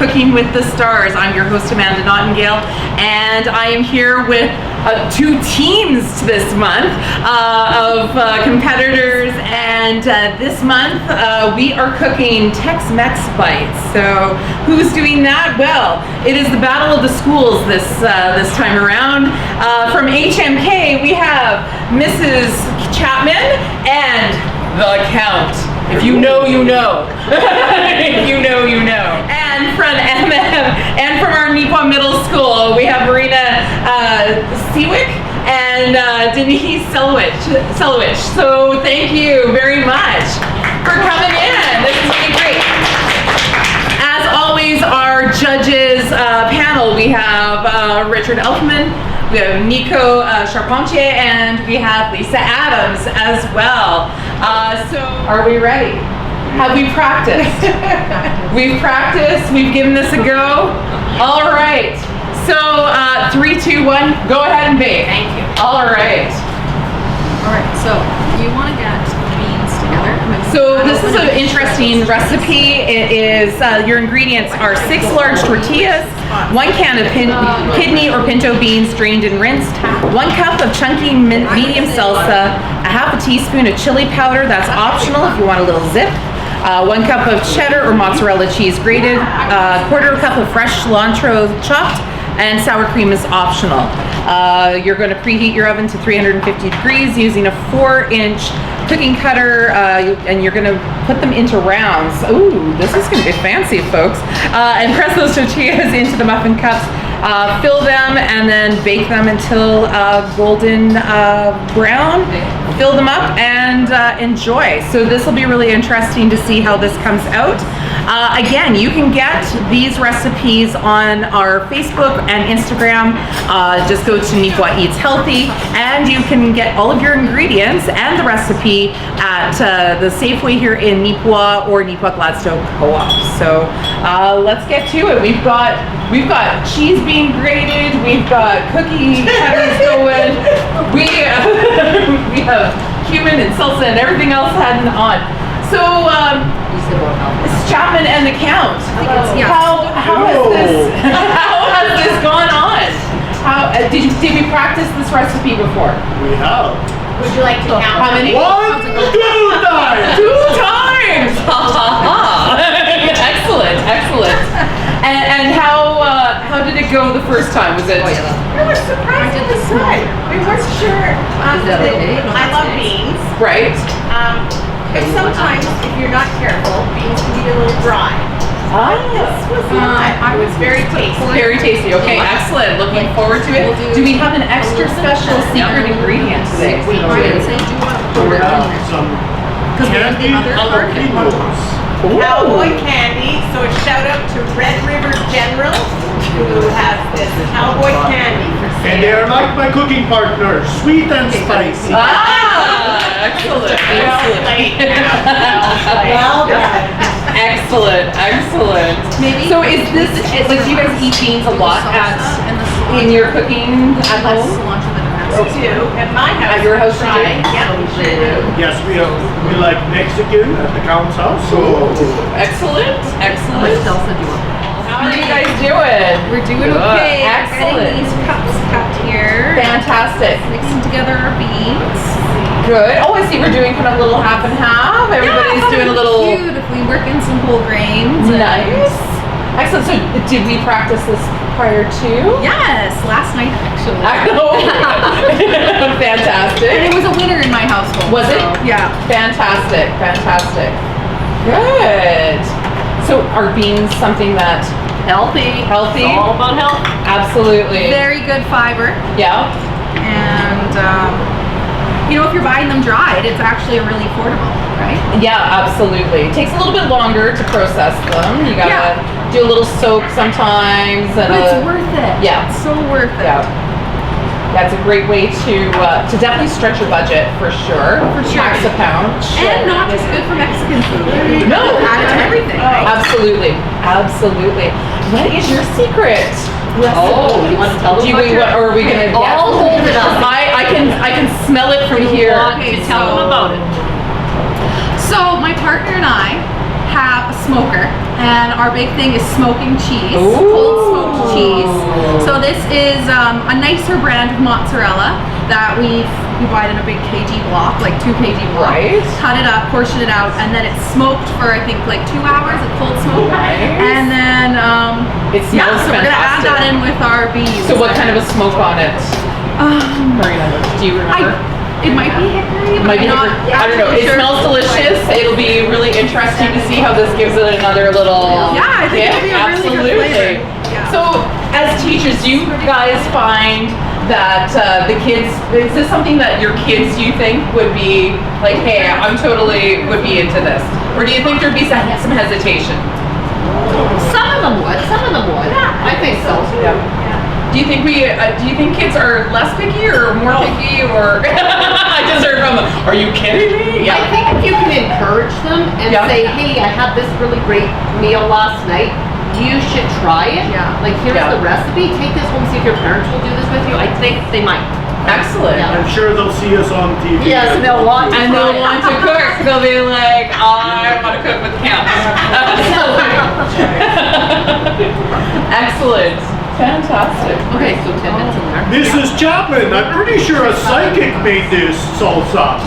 Cooking with the Stars. I'm your host, Amanda Nottingale, and I am here with two teams this month of competitors, and this month we are cooking Tex Mex Bites. So who's doing that? Well, it is the battle of the schools this time around. From HMK, we have Mrs. Chapman and the Count. If you know, you know. If you know, you know. And from MM, and from our Neepawa Middle School, we have Marina Cewich and Denise Selewich. So thank you very much for coming in. This is really great. As always, our judges panel, we have Richard Elfman, we have Nico Charpentier, and we have Lisa Adams as well. So are we ready? Have we practiced? We've practiced, we've given this a go. All right. So 3, 2, 1, go ahead and bake. Thank you. All right. All right, so you want to get the beans together. So this is an interesting recipe. It is, your ingredients are 6 large tortillas, 1 can of kidney or pinto beans drained and rinsed, 1 cup of chunky medium salsa, a half a teaspoon of chili powder, that's optional if you want a little zip, 1 cup of cheddar or mozzarella cheese grated, a quarter cup of fresh cilantro chopped, and sour cream is optional. You're going to preheat your oven to 350 degrees using a 4-inch cooking cutter, and you're going to put them into rounds. Ooh, this is going to be fancy, folks. And press those tortillas into the muffin cups. Fill them and then bake them until golden brown. Fill them up and enjoy. So this will be really interesting to see how this comes out. Again, you can get these recipes on our Facebook and Instagram. Just go to Neepawa Eats Healthy, and you can get all of your ingredients and the recipe at the Safeway here in Neepawa or Neepawa Gladstone Co-op. So let's get to it. We've got cheese being grated. We've got cookie cutters going. We have cumin and salsa and everything else heading on. So it's Chapman and the Count. How has this gone on? Did we practice this recipe before? We have. Would you like to count? How many? 1, 2 times. 2 times. Excellent, excellent. And how did it go the first time? Was it? We were surprisingly good. We weren't sure. I love beans. Right. But sometimes, if you're not careful, beans can be a little dry. This was not. It was very tasty. Very tasty. Okay, excellent. Looking forward to it. Do we have an extra special secret ingredient today? We have some candy jalapenos. Cowboy candy. So a shout out to Red River General, who has this cowboy candy for sale. And they are like my cooking partners, sweet and spicy. Excellent. Well done. Excellent, excellent. Maybe. So is this, like, do you guys eat beans a lot in your cooking at home? We do. At my house. At your house you do? Yeah, we sure do. Yes, we like Mexican at the Count's house. So Excellent, excellent. How are you guys doing? We're doing okay. Excellent. Getting these cups cut here. Fantastic. Mixing together our beans. Good. Oh, I see we're doing kind of a little half and half. Everybody's doing a little... Cute if we work in some whole grains. Nice. Excellent. So did we practice this prior to? Yes, last night actually. I know. Fantastic. And it was a winner in my household. Was it? Yeah. Fantastic. Fantastic. Good. So are beans something that... Healthy. Healthy. It's all about health. Absolutely. Very good fiber. Yeah. And, you know, if you're buying them dried, it's actually really affordable, right? Yeah, absolutely. It takes a little bit longer to process them. You gotta do a little soak sometimes. And But it's worth it. Yeah. It's so worth it. Yeah. That's a great way to definitely stretch your budget for sure. For sure. Max a pound. And not just good for Mexican food. No. Add it to everything. Right? Absolutely. Absolutely. What is your secret? Oh, you want to tell them Or are we gonna? I'll hold it up. I can smell it from here. Okay, tell them about it. So my partner and I have a smoker And our big thing is smoking cheese, cold smoked cheese. So this is a nicer brand of mozzarella that we buy it in a big kg block, like 2 kg block. Right. Cut it up, portion it out, and then it's smoked for I think like 2 hours, a cold smoke. Nice. And then It smells so we're gonna add fantastic. that in with our beans. So what kind of a smoke on it? Marina, do you remember? It might be hickory, but Might be I'm not different. I don't know. It sure. smells delicious. It'll be really interesting to see how this gives it another little. Yeah, I think it'll be a really good flavor. Yeah. So, as teachers, do you guys find that the kids? Is this something that your kids you think would be like, hey, I'm totally would be into this, or do you think there'd be some hesitation? Some of them would. Some of them would. I think so. Yeah. Do you think do you think kids are less picky or more picky, or I just heard from them, are you kidding me? I think if you can encourage them and Yeah. say, hey, I had this really great meal last night, you should try it. Yeah. Like, here's Yeah. the recipe. Take this home, see if your parents will do this with you. I think they might. Excellent. Yeah. I'm sure they'll see us on TV. Yes, they'll want to. And try they'll it. want to cook. They'll be like, I want to cook with Camp. Excellent. Fantastic. Okay, so 10 minutes in there. Mrs. Chapman, I'm pretty sure a psychic made this salsa.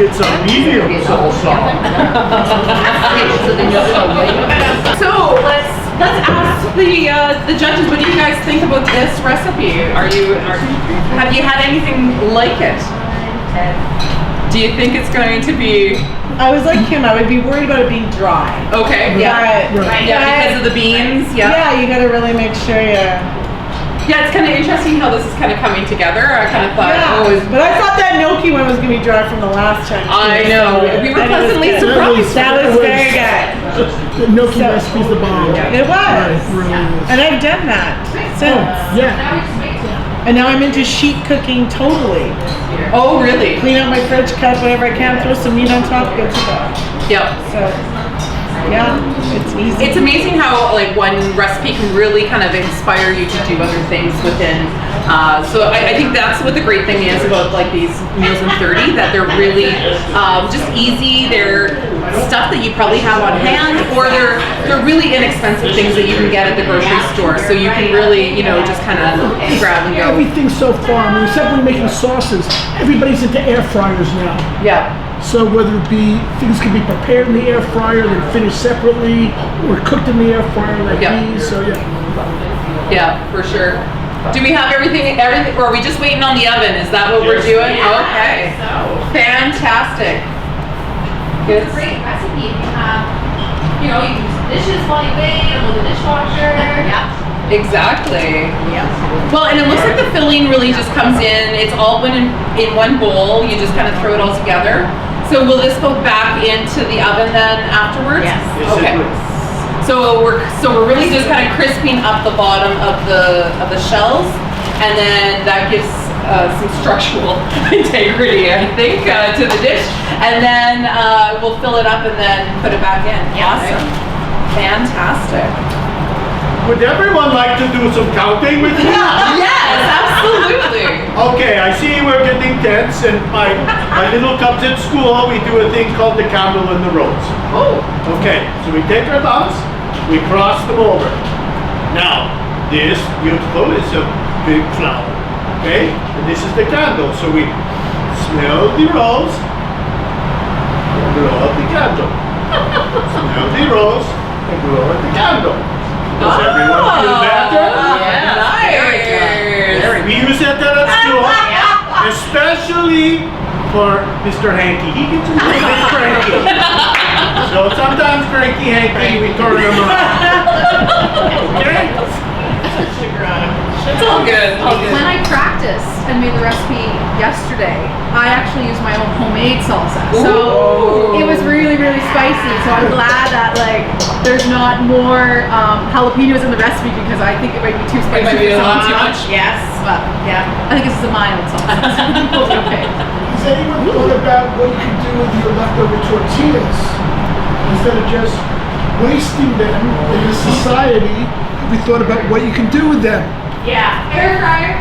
It's a medium salsa. So then you'll show me. So let's ask the judges. What do you guys think about this recipe? Have you had anything like it? Do you think it's going to be I was like him. I would be worried about it being dry. okay? Yeah. Yeah, because of the beans. Yeah, you gotta really make sure you. Yeah, it's kind of interesting how this is kind of coming together. I kind of thought, But I thought that gnocchi one was gonna be dry from the last time. too, I know. so- We were and it was pleasantly good. surprised. That was very good. The gnocchi recipe's the bomb. It was. It really is. And I've done that since. Yeah. And now I'm into sheet cooking totally. Oh, really? Clean out my fridge, cut whatever I can, throw some meat on top, good to go. Yep. So, yeah, it's easy. It's amazing how like one recipe can really kind of inspire you to do other things within. So I think that's what the great thing is about like these meals in 30, that they're really just easy. They're stuff that you probably have on hand, or they're really inexpensive things that you can get at the grocery store. So you can really, just kind of grab and go. Everything so far, I mean, except when making sauces, everybody's into air fryers now. Yeah. So whether it be things can be prepared in the air fryer, then finished separately, or cooked in the air fryer like Yeah. these. So yeah. Yeah, for sure. Do we have everything, or are we just waiting on the oven? Is that what we're Yes. doing? Okay. Fantastic. Good. Great recipe if you have, you use dishes while you wait, or with the dishwasher. Yeah. Exactly. Yeah. Well, and it looks like the filling really just comes in. It's all in one bowl. You just kind of throw it all together. So will this go back into the oven then afterwards? Yes. Yes, it Okay. will. So we're really just kind of crisping up the bottom of the shells, and then that gives some structural integrity, I think, to the dish. And then we'll fill it up and then put it back in. Awesome. Fantastic. Would everyone like to do some counting with me? Yes, absolutely. Okay, I see we're getting tense, and my little cubs at school, we do a thing called the candle in the rose. Oh. Okay, so we take our thumbs, we cross them over. Now, this beautiful is a big flower, okay? And this is the candle, so we smell the rose, blow out the candle. Smell the rose, and blow out the candle. Does everyone feel better? Yeah, nice. We use that at school, especially for Mr. Hanky. He gets a little bit cranky. So sometimes cranky Hanky, we turn him around. Okay? It's all good. All good. When I practiced and made the recipe yesterday, I actually used my own homemade salsa. So Ooh. it was really, really spicy. So I'm glad that there's not more jalapenos in the recipe, because I think it might be too spicy. might be a for little some too people. much. Yes, but yeah, I think this is a mild salsa. It'll be okay. Has anyone thought about what you can do with your leftover tortillas instead of just wasting them in this society? Have you thought about what you can do with them? Yeah, air fryer,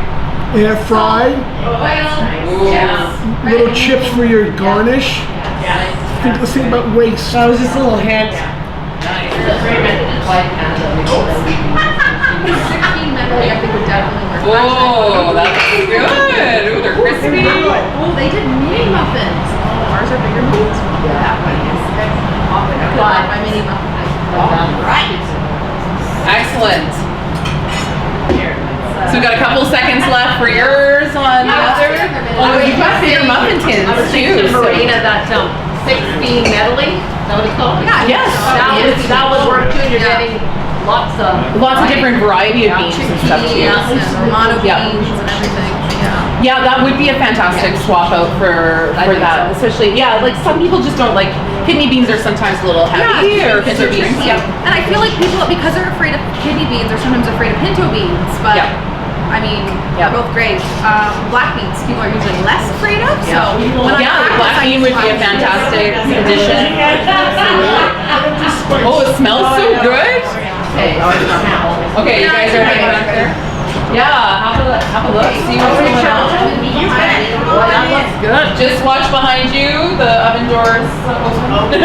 Air fry, oil, yeah. little chips for your garnish. Yeah. Let's think about waste. That was just a little hint. By Canada, because then we 16 medley, I think would definitely work. Oh, that's good. Ooh, they're crispy. Oh, they did mini muffins. Oh, ours are bigger muffins. Yeah. But my mini muffins. Right. Excellent. So we've got a couple seconds left for yours on the other. Oh, you've got bigger muffin tins I was too. thinking so- Marina, that 6-bean medley, is that what it's called? Yeah. Yes. That would work too, you're Yeah. getting lots of. Lots of different variety of beans and stuff too. Chickpeas and Romano Yeah. beans and everything. Yeah. Yeah, that would be a fantastic swap out for I think that. so. Especially, yeah, like some people just don't like, kidney beans are sometimes a little heavy or pinto beans. Yeah. And I feel like people, because they're afraid of kidney beans, are sometimes afraid of pinto beans. But Yeah. I mean, Yeah. they're both great. Black beans, people are usually less afraid of. So when I Yeah, the practice, black I bean would be a use fantastic addition. Oh, it smells so good. Okay, you guys are heading back there. Yeah, have a look, see what's going on. That looks good. Just watch behind you, the oven doors open.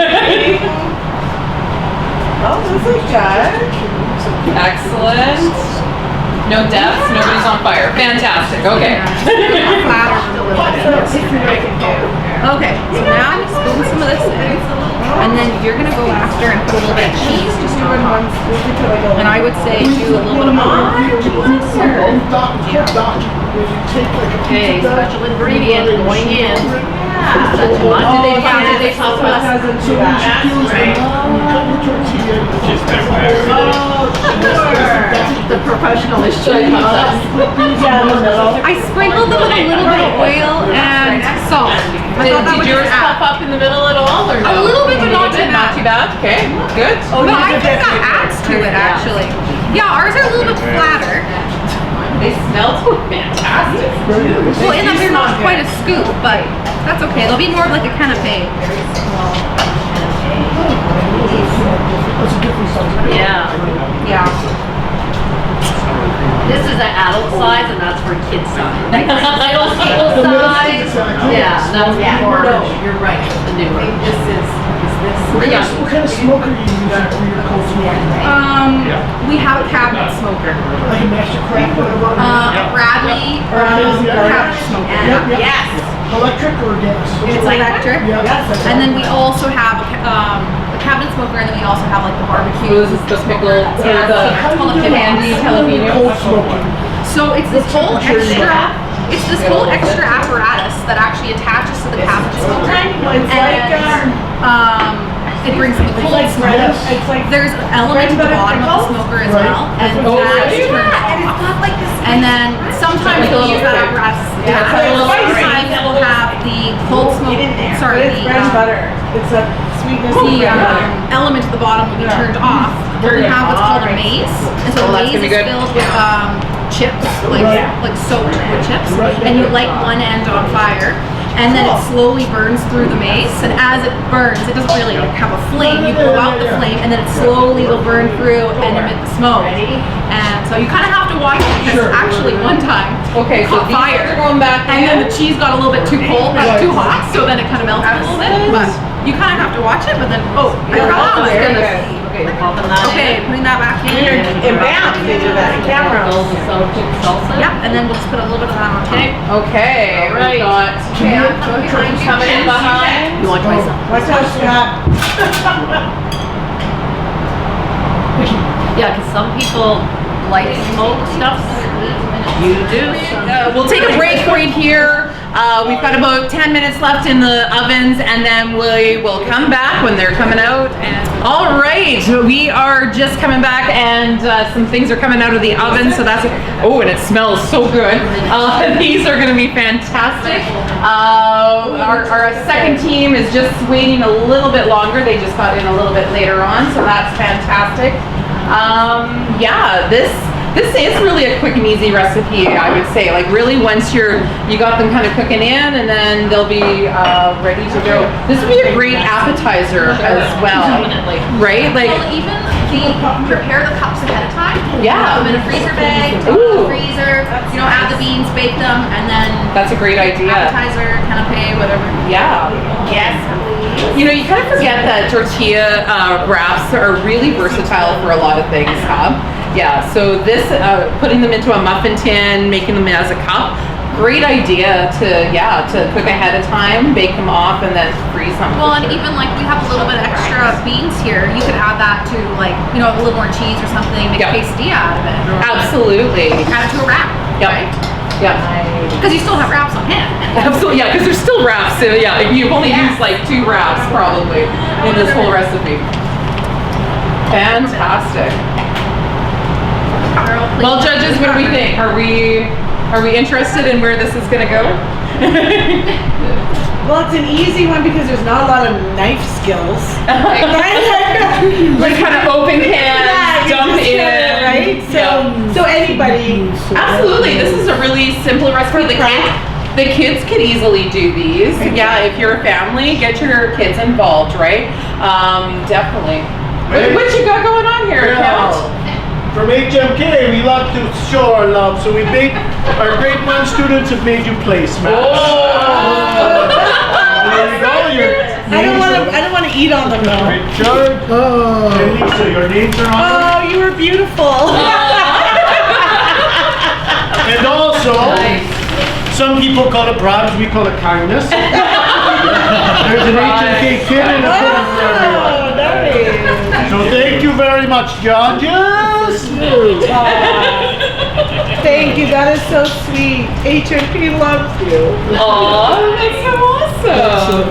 Oh, this is good. Excellent. No deaths, nobody's on fire. Fantastic, okay. Okay, so now I'm spoon some of this in, and then you're gonna go after and put a little bit of cheese just on top. And I would say do a little bit of Okay, special ingredient going in. That's one. Did they tell us? The professional is showing us. I sprinkled them with a little bit of oil and salt. I thought that Did would yours just puff add. up in the middle at all, or no? A little bit, but not too Not too bad. Okay, good. But I think that adds to it actually. Yeah, ours are a little bit flatter. They smell fantastic. Well, in that they're not quite a scoop, but that's okay. They'll be more of like a canapé. Yeah. Yeah. This is an adult size and that's for kid size. Middle school size. Yeah, that's for. No, you're right. The new one. This is this. What kind of smoker you use for your cold smoke? We have a cabinet smoker. Like a master craft, whatever? Bradley cabinet smoker. Yep, yep. Yes. Electric or gas? It's electric. Yeah. And then we also have a cabinet smoker, and then we also have like the barbecue. This is the pickle, or the How do you do candy jalapeno. cold smoking? So it's this whole extra apparatus that actually attaches to the cabinet smoker. It's like, It brings the cold smoke. it's like There's an element at the bottom of the smoker as Right. well, and Oh, that really? turns off. And then sometimes we'll use that apparatus. Sometimes we'll have the cold smoke. Sorry, it's bread and butter. It's a sweetness of the bread and butter. element at the bottom will be turned off. We're gonna have what's called a mace, and so Oh, the that's mace gonna be is good. filled with chips, like soaked wood chips, and you light one end on fire. And then it slowly burns through the mace, and as it burns, it doesn't really like have a flame. You blow out the flame, and then it slowly will burn through and emit the smoke. And so you kind of have to watch it because actually one time Okay, it so caught these fire, are going back and in. then the cheese got a little bit too cold, too hot, so then it kind of melted a little bit. But you kind of have to watch it. But then I forgot. Oh, very good. Okay, popping that in. Okay, putting that back in. And bam, they do that in camera. Salsa. Yeah, and then we'll just put a little bit of that on top. Okay, All right. we've got coming in behind. You want to try some? Watch out, Scott. Yeah, because some people like smoked stuff. You do. We'll take a break right here. We've got about 10 minutes left in the ovens, and then we will come back when they're coming out. All right, we are just coming back, and some things are coming out of the oven, so that's, oh, and it smells so good. These are going to be fantastic. Our second team is just waiting a little bit longer. They just got in a little bit later on, so that's fantastic. Yeah, this is really a quick and easy recipe, I would say. Like really, once you got them kind of cooking in, and then they'll be ready to go. This would be a great appetizer as well, right? Like, Well, even prepare the cups ahead of time. Yeah. Put them in a freezer bag, Ooh. put them in the freezer, add the beans, bake them, and then that's a great idea. appetizer, canapé, whatever. Yeah. Yes. You know, you kind of forget that tortilla wraps are really versatile for a lot of things, Yeah, so this, putting them into a muffin tin, making them as a cup, great idea to cook ahead of time, bake them off, and then freeze them. Well, and even like we have a little bit extra beans here. You could add that to like, you know, a little more cheese or something, make a quesadilla out of it. Absolutely. Add it to a wrap, right? Yeah. Because you still have wraps on hand. Absolutely, yeah, because there's still wraps. So yeah, you've only used like 2 wraps probably in this whole recipe. Fantastic. Well, judges, what do we think? Are we interested in where this is going to go? Well, it's an easy one because there's not a lot of knife skills. Like kind of open pan, dump in, right? So anybody. Absolutely, this is a really simple recipe. The kids could easily do these. Yeah, if you're a family, get your kids involved, right? Definitely. What you got going on here, Count? From HMK, we love to show our love, so we made our grade 1 students have made you placemats. Oh. There you go. I don't want to eat on them though. Richard, and Lisa, your names are on them. Oh, you were beautiful. And also, some people call it bribes, we call it kindness. There's an HMK kid and a pudding for everyone. Oh, nice. So thank you very much, judges. Thank you. That is so sweet. HMP loves you. Oh, that's so awesome.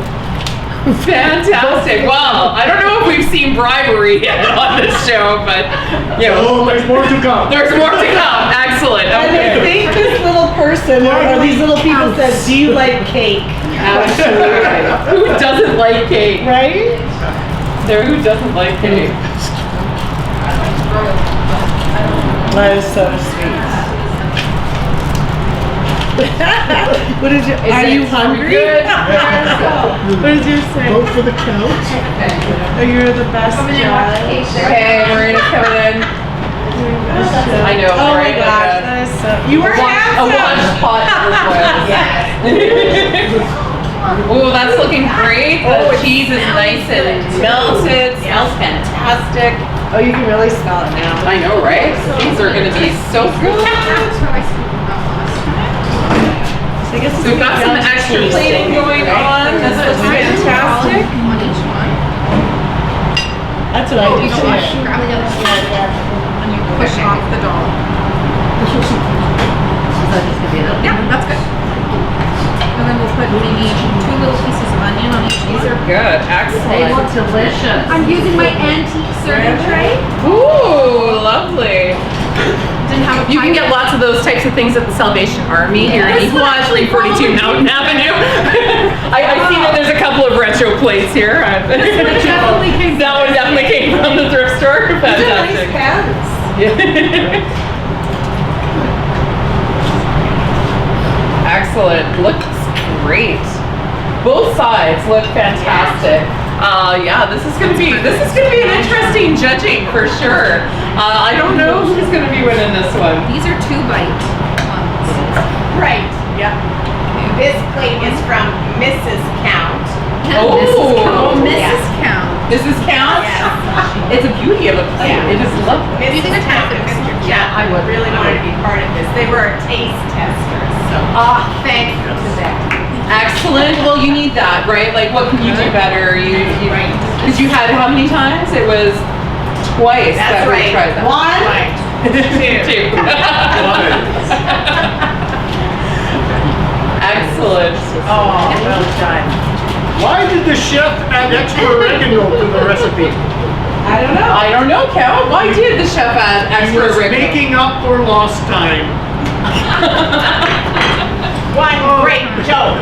Fantastic. Well, I don't know if we've seen bribery yet on this show, but you know, There's more to come. there's more to come. Excellent. And I Okay. think this little person or these little people said, "Do you like cake?" Absolutely. Who doesn't like cake? Right? Who doesn't like cake? That is so sweet. What is your? Are you hungry? Good. What did you say? Vote for the count. Oh, you're the best judge. Okay, Marina coming in. I know. Oh my right? gosh, that is so. You were A handsome. wash pot. Oh, that's looking great. The cheese is nice and melted. Smells fantastic. Oh, you can really smell it now. I know, right? These are going to be so good. So I guess So we've got some extra plating going on. This is fantastic. On each one. That's what I do You too. grab the other side and you push off the dough. Yeah, that's good. And then we'll put maybe 2 little pieces of onion on each These piece. are good. They look Excellent. delicious. I'm using my antique serving tray. Ooh, lovely. Didn't have a You can get lots of those types of things at the Salvation Army here in East 342 Mountain Avenue. I see that there's a couple of retro plates here. definitely came That one definitely came from the thrift store. Fantastic. Excellent. Looks great. Both sides look fantastic. Yeah, this is gonna be an interesting judging for sure. I don't know who's gonna be winning this one. These are 2-bite ones. Right. Yeah. This plate is from Mrs. Count. Oh. Mrs. Count. Mrs. Count? Yes. It's a beauty of a plate. Yeah. It is lovely. Mrs. Count and Mr. Count. I would. really wanted to be part of this. They were our taste testers. So thank you to them. Excellent. Well, you need that, right? Like, what can you do better? Right. Because you had how many times? It was twice that That's we right. tried that. One. Right. Two. Excellent. Oh, well done. Why did the chef add extra oregano to the recipe? I don't know. I don't know, Cal. Why did the chef add He extra was oregano? making up for lost time. One great joke.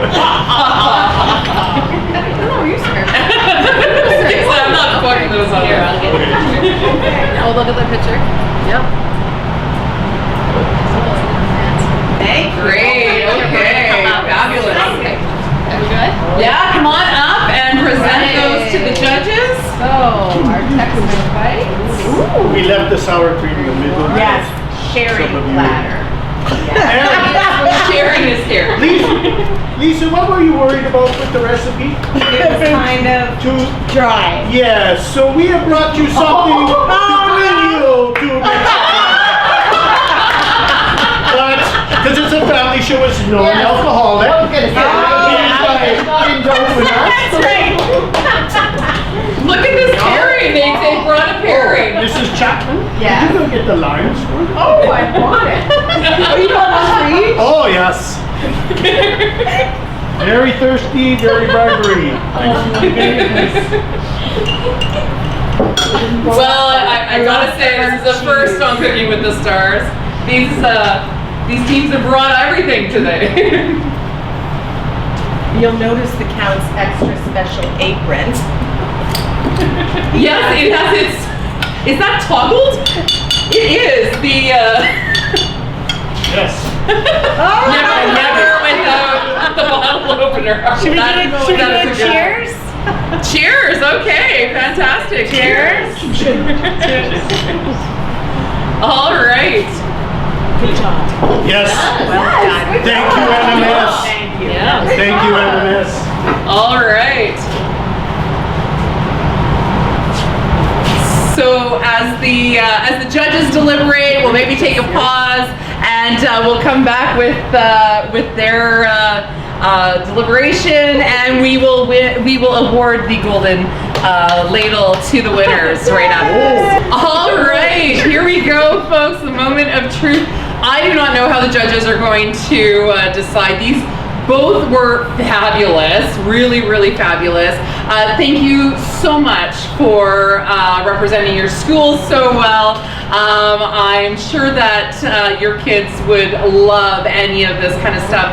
Oh, you're scared. Yes, I'm not fucking those up. Here, I'll get it. Oh, look at the picture. Yep. Thank you. Great. Okay. Fabulous. Are we good? Yeah, come on up and present those to the judges. So, our Tex Mex Bites. We left the sour cream in the middle. Yes. Sharing Some of you- platter. Sharing is here. Lisa, what were you worried about with the recipe? It was kind of to Dry. yes. So we have brought you something to bring you to Mexico. But because it's a family show, it's non-alcoholic. That's right. Look at this pairing. They brought a pairing. This is Chapman. Yeah. Did you go get the limes for it? Oh, I want it. Oh, you got one for each? Oh yes. Very thirsty, very bribery. Well, I gotta say, this is the first on Cooking with the Stars. These teams have brought everything today. You'll notice the count's extra special apron. Yes, it has its. Is that toggled? It is. Yes. Never without the bottle opener. Should we do a cheers? Cheers. Okay, fantastic. Cheers. All right. Good job. Yes. Well done. Thank you, NMS. Thank you. Yeah. Thank you, NMS. All right. So as the judges deliberate, we'll maybe take a pause, and we'll come back with their deliberation, and we will award the golden ladle to the winners right after this. All right, here we go, folks. The moment of truth. I do not know how the judges are going to decide. These both were fabulous, really, really fabulous. Thank you so much for representing your schools so well. I'm sure that your kids would love any of this kind of stuff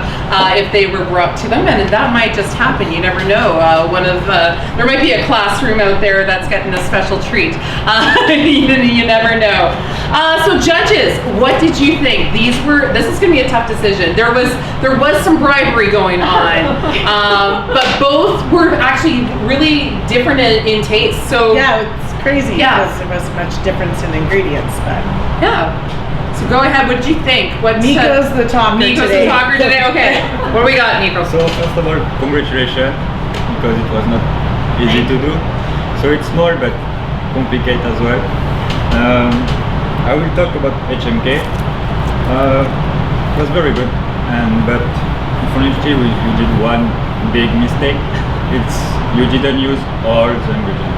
if they were brought to them, and that might just happen. You never know. There might be a classroom out there that's getting a special treat. You never know. So judges, what did you think? This is going to be a tough decision. There was some bribery going on, but both were actually really different in taste. So Yeah, it's crazy because there was much difference in ingredients, but yeah. So go ahead. What did you think? Nico's the talker Nico's today. the talker today. Okay. What do we got, Nico? So first of all, congratulations, because it was not easy to do. So it's small but complicated as well. I will talk about HMK. It was very good, but unfortunately you did one big mistake. You didn't use all the ingredients.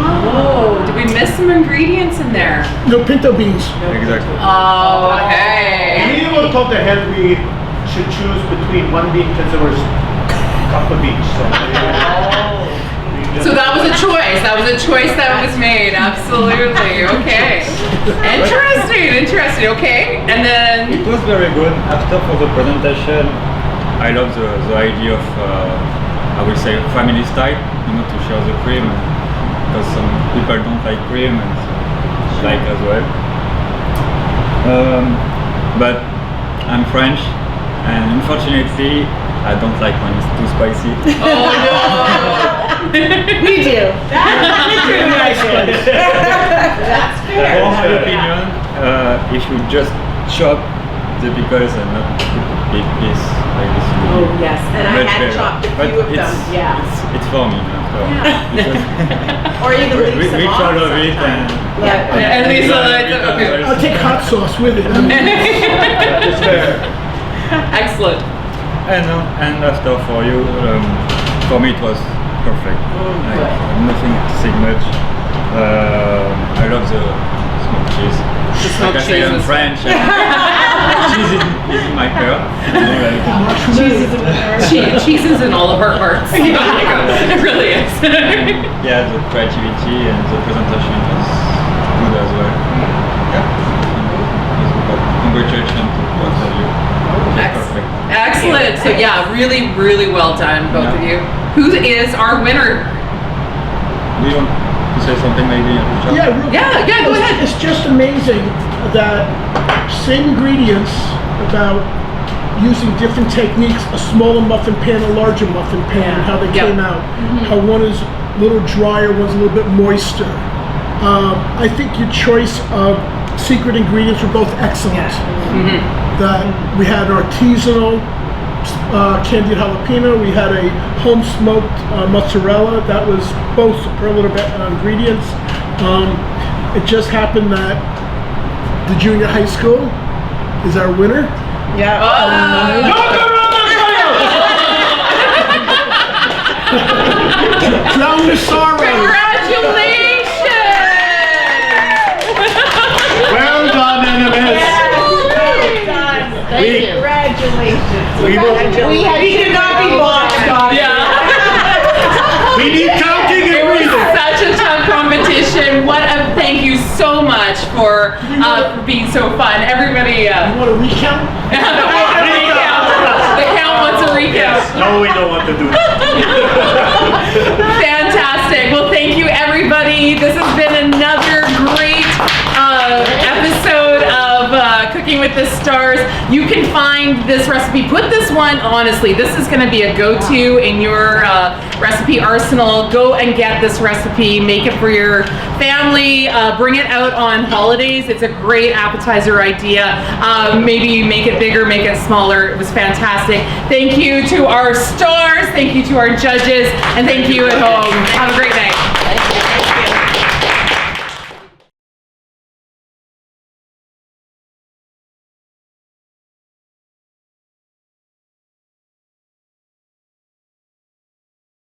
Oh, did we miss some ingredients in there? No pinto beans. Exactly. Oh, okay. We were told the head we should choose between one bean because there was a couple of beans. So that was a choice. That was a choice that was made. Absolutely. Okay. Interesting. Okay. And then. It was very good. After for the presentation, I love the idea of I will say family style, to share the cream, because some people don't like cream and like as well. But I'm French, and unfortunately I don't like when it's too spicy. Oh no. we do. Nice one. That's fair. For my opinion, if you just chop the pickles and not put a big piece like this. Oh yes, and I Much had better. chopped a But few of them. Yeah. It's for me. Or you can leave some We off all of it sometimes. and At least okay. I'll take hot sauce with it. It's fair. Excellent. and after for you, for me it was perfect. Nothing to say much. I love the smoked cheese. The smoked like I say, cheese I'm was- French. Cheese is in my hair. Cheese is in all of our hearts. It really is. Yeah, the creativity and the presentation was good as well. Congratulations to both of you. Perfect. Excellent. So yeah, really, really well done, both of you. Who is our winner? Do you want to say something maybe? Richard? Yeah, real Yeah, quick. go ahead. It's just amazing that same ingredients, about using different techniques, a smaller muffin pan, a larger muffin pan, how they Yeah. came out. How one is a little drier, one's a little bit moister. I think your choice of secret ingredients were both excellent. That we had artisanal candied jalapeno. We had a home smoked mozzarella. That was both superlative ingredients. It just happened that the junior high school is our winner. Yeah. Drown the sorrow. Congratulations! Well done, enemies. Thank you. Congratulations. We cannot be bought, Scott. We need counting It and was reading. such a tough competition. Thank you so much for being so fun. Everybody, You want to recount? the count wants a recount. No, we don't want to do that. Fantastic. Well, thank you, everybody. This has been another great episode of Cooking with the Stars. You can find this recipe. Put this one, honestly, this is going to be a go-to in your recipe arsenal. Go and get this recipe. Make it for your family. Bring it out on holidays. It's a great appetizer idea. Maybe make it bigger, make it smaller. It was fantastic. Thank you to our stars. Thank you to our judges. And thank you at home. Have a great night. Thank you.